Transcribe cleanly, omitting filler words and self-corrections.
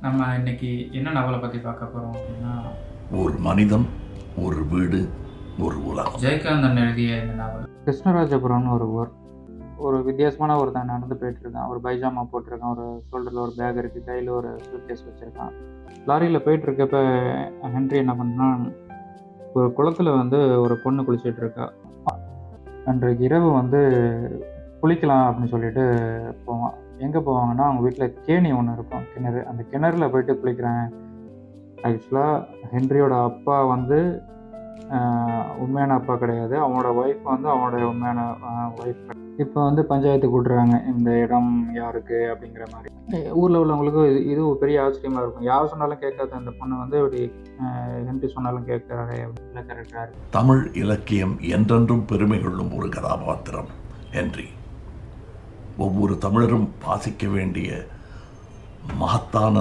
நம்ம இன்னைக்கு என்ன நாவலை பற்றி பார்க்க போகிறோம் அப்படின்னா, ஒரு மனிதன், ஒரு வீடு, ஒரு உலகம். ஜெயகாந்தன் எழுதிய இந்த நாவல். கிருஷ்ணராஜபுரம்னு ஒரு ஊர். ஒரு வித்தியாசமான ஒருத்தன் நடந்து போயிட்டுருக்கான். ஒரு பைஜாமா போட்டிருக்கான், ஒரு ஷோல்டரில் ஒரு பேக் இருக்குது, கையில் ஒரு சூட்கேஸ் வச்சுருக்கான். லாரியில் போயிட்டுருக்கப்ப ஹென்றி என்ன பண்ணான், ஒரு குளத்தில் ஒரு பொண்ணு குளிச்சுட்டு இருக்கா. அன்றைக்கு இரவு குளிக்கலாம் அப்படின்னு சொல்லிட்டு போவான். எங்கே போவாங்கன்னா, அவங்க வீட்டில் கேணி ஒன்று இருக்கும், கிணறு. அந்த கிணறுல போயிட்டு குளிக்கிறேன். ஆக்சுவலாக ஹென்ரியோட அப்பா உண்மையான அப்பா கிடையாது. அவனோட ஒய்ஃப் அவனோட உண்மையான ஒய்ஃப். இப்போ பஞ்சாயத்து கூட்டுறாங்க, இந்த இடம் யாருக்கு அப்படிங்கிற மாதிரி. ஊரில் உள்ளவங்களுக்கு இது ஒரு பெரிய ஆச்சரியமாக இருக்கும். யார் சொன்னாலும் கேட்காத அந்த பொண்ணு இப்படி ஹென்றி சொன்னாலும் கேட்குறாரு அப்படின்னு கரெக்டாக இருக்கு. தமிழ் இலக்கியம் என்றென்றும் பெருமை கொள்ளும் ஒரு கதாபாத்திரம் ஹென்றி. ஒவ்வொரு தமிழரும் வாசிக்க வேண்டிய மகத்தான